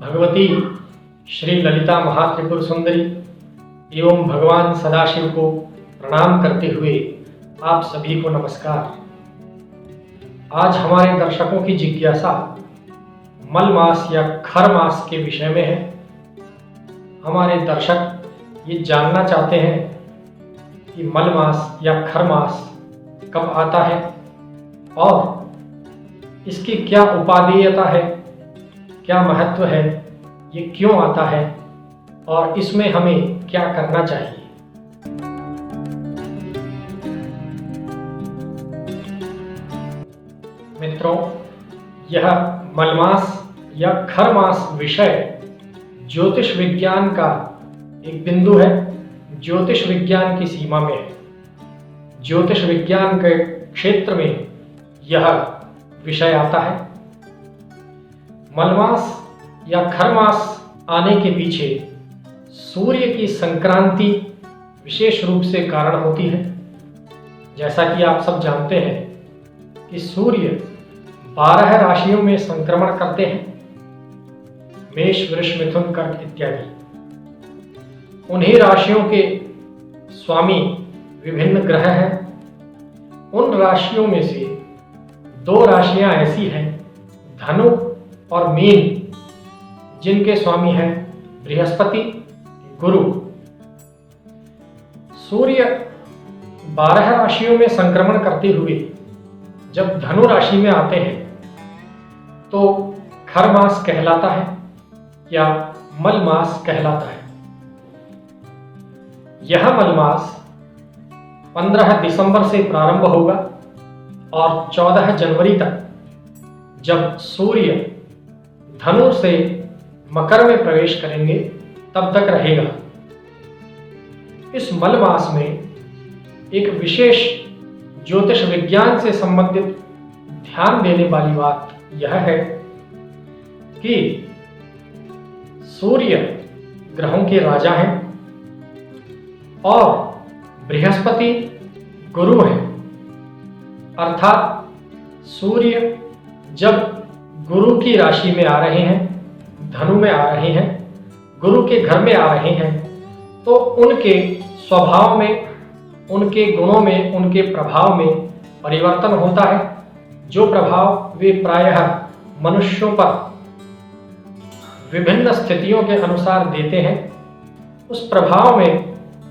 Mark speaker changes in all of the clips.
Speaker 1: भगवती श्री ललिता महात्रिपुर सुंदरी एवं भगवान सदाशिव को प्रणाम करते हुए आप सभी को नमस्कार। आज हमारे दर्शकों की जिज्ञासा मल मास या खर मास के विषय में है। हमारे दर्शक ये जानना चाहते हैं कि मल मास या खर मास कब आता है और इसकी क्या उपादेयता है, क्या महत्व है, ये क्यों आता है और इसमें हमें क्या करना चाहिए। मित्रों, यह मलमास या खर मास विषय ज्योतिष विज्ञान का एक बिंदु है, ज्योतिष विज्ञान की सीमा में है। ज्योतिष विज्ञान के क्षेत्र में यह विषय आता है। मलमास या खर मास आने के पीछे सूर्य की संक्रांति विशेष रूप से कारण होती है। जैसा कि आप सब जानते हैं कि सूर्य 12 राशियों में संक्रमण करते हैं, मेष, वृष, मिथुन, कर्क इत्यादि। उन्हीं राशियों के स्वामी विभिन्न ग्रह हैं। उन राशियों में से 2 राशियां ऐसी हैं, धनु और मीन, जिनके स्वामी हैं बृहस्पति, गुरु। सूर्य 12 राशियों में संक्रमण करते हुए जब धनु राशि में आते हैं तो खर मास कहलाता है या मल मास कहलाता है। यह मल मास 15 दिसंबर से प्रारंभ होगा और 14 जनवरी तक, जब सूर्य धनु से मकर में प्रवेश करेंगे, तब तक रहेगा। इस मल मास में एक विशेष ज्योतिष विज्ञान से संबंधित ध्यान देने वाली बात यह है कि सूर्य ग्रहों के राजा हैं और बृहस्पति गुरु हैं। अर्थात सूर्य जब गुरु की राशि में आ रहे हैं, धनु में आ रहे हैं, गुरु के घर में आ रहे हैं, तो उनके स्वभाव में, उनके गुणों में, उनके प्रभाव में परिवर्तन होता है। जो प्रभाव वे प्रायः मनुष्यों पर विभिन्न स्थितियों के अनुसार देते हैं, उस प्रभाव में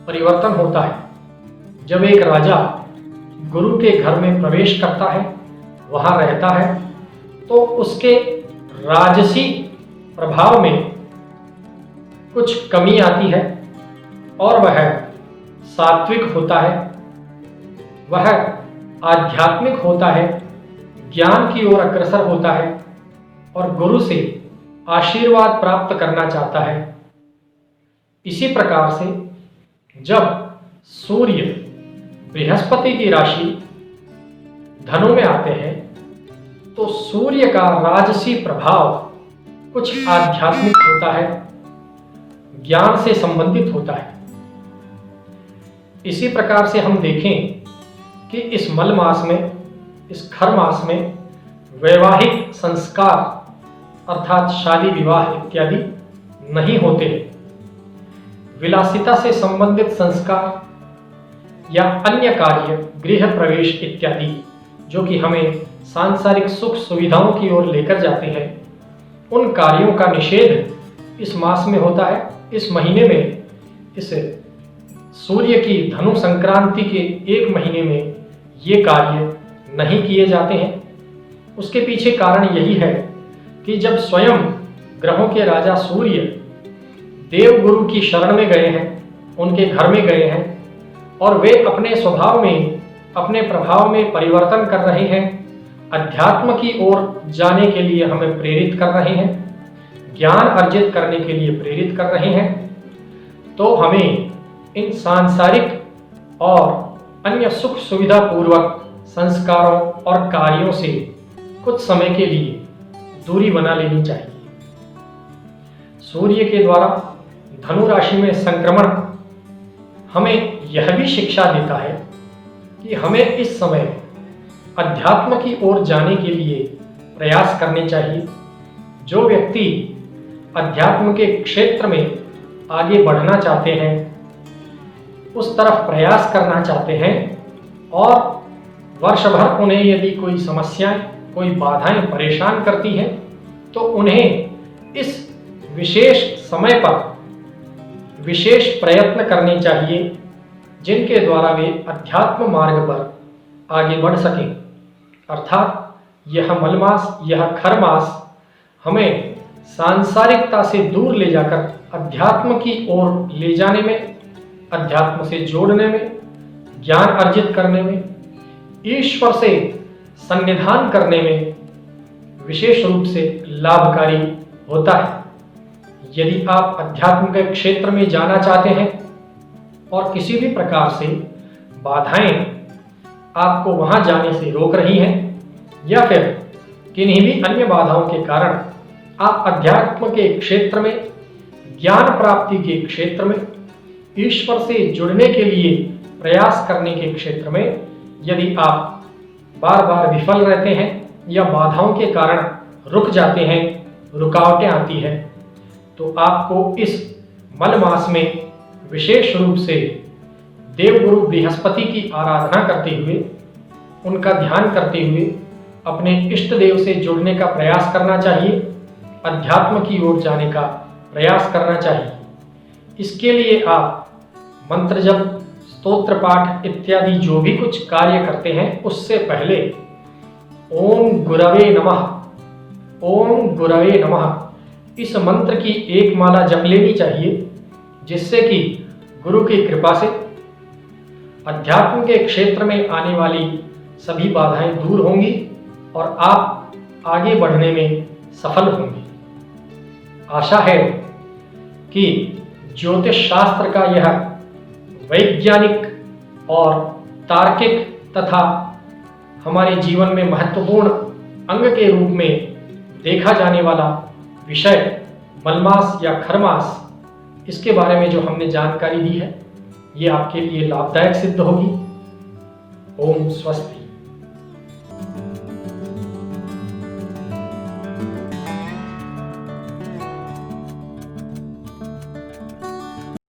Speaker 1: परिवर्तन होता है। जब एक राजा गुरु के घर में प्रवेश करता है, वहां रहता है, तो उसके राजसी प्रभाव में कुछ कमी आती है और वह सात्विक होता है, वह आध्यात्मिक होता है, ज्ञान की ओर अग्रसर होता है और गुरु से आशीर्वाद प्राप्त करना चाहता है। इसी प्रकार से जब सूर्य बृहस्पति की राशि धनु में आते हैं तो सूर्य का राजसी प्रभाव कुछ आध्यात्मिक होता है, ज्ञान से संबंधित होता है। इसी प्रकार से हम देखें कि इस मल मास में, इस खर मास में वैवाहिक संस्कार अर्थात शादी विवाह इत्यादि नहीं होते। विलासिता से संबंधित संस्कार या अन्य कार्य, गृह प्रवेश इत्यादि, जो कि हमें सांसारिक सुख सुविधाओं की ओर लेकर जाते हैं, उन कार्यों का निषेध इस मास में होता है। इस महीने में, इस सूर्य की धनु संक्रांति के 1 महीने में ये कार्य नहीं किए जाते हैं। उसके पीछे कारण यही है कि जब स्वयं ग्रहों के राजा सूर्य देवगुरु की शरण में गए हैं, उनके घर में गए हैं और वे अपने स्वभाव में, अपने प्रभाव में परिवर्तन कर रहे हैं, अध्यात्म की ओर जाने के लिए हमें प्रेरित कर रहे हैं, ज्ञान अर्जित करने के लिए प्रेरित कर रहे हैं, तो हमें इन सांसारिक और अन्य सुख सुविधा पूर्वक संस्कारों और कार्यों से कुछ समय के लिए दूरी बना लेनी चाहिए। सूर्य के द्वारा धनु राशि में संक्रमण हमें यह भी शिक्षा देता है कि हमें इस समय अध्यात्म की ओर जाने के लिए प्रयास करने चाहिए। जो व्यक्ति अध्यात्म के क्षेत्र में आगे बढ़ना चाहते हैं, उस तरफ प्रयास करना चाहते हैं और वर्ष भर उन्हें यदि कोई समस्याएं, कोई बाधाएं परेशान करती हैं, तो उन्हें इस विशेष समय पर विशेष प्रयत्न करने चाहिए जिनके द्वारा वे अध्यात्म मार्ग पर आगे बढ़ सकें। अर्थात यह मलमास, यह खर मास हमें सांसारिकता से दूर ले जाकर अध्यात्म की ओर ले जाने में, अध्यात्म से जोड़ने में, ज्ञान अर्जित करने में, ईश्वर से सन्निधान करने में विशेष रूप से लाभकारी होता है। यदि आप अध्यात्म के क्षेत्र में जाना चाहते हैं और किसी भी प्रकार से बाधाएं आपको वहां जाने से रोक रही हैं, या फिर किन्हीं भी अन्य बाधाओं के कारण आप अध्यात्म के क्षेत्र में, ज्ञान प्राप्ति के क्षेत्र में, ईश्वर से जुड़ने के लिए प्रयास करने के क्षेत्र में यदि आप बार बार विफल रहते हैं या बाधाओं के कारण रुक जाते हैं, रुकावटें आती हैं, तो आपको इस मल मास में विशेष रूप से देवगुरु बृहस्पति की आराधना करते हुए, उनका ध्यान करते हुए अपने इष्ट देव से जुड़ने का प्रयास करना चाहिए, अध्यात्म की ओर जाने का प्रयास करना चाहिए। इसके लिए आप मंत्र जप, स्तोत्र पाठ इत्यादि जो भी कुछ कार्य करते हैं, उससे पहले ओम गुरवे नमः, ओम गुरवे नमः इस मंत्र की एक माला जप लेनी चाहिए, जिससे कि गुरु की कृपा से अध्यात्म के क्षेत्र में आने वाली सभी बाधाएं दूर होंगी और आप आगे बढ़ने में सफल होंगे। आशा है कि ज्योतिष शास्त्र का यह वैज्ञानिक और तार्किक तथा हमारे जीवन में महत्वपूर्ण अंग के रूप में देखा जाने वाला विषय मलमास या खरमास, इसके बारे में जो हमने जानकारी दी है, ये आपके लिए लाभदायक सिद्ध होगी। ओम स्वस्ति।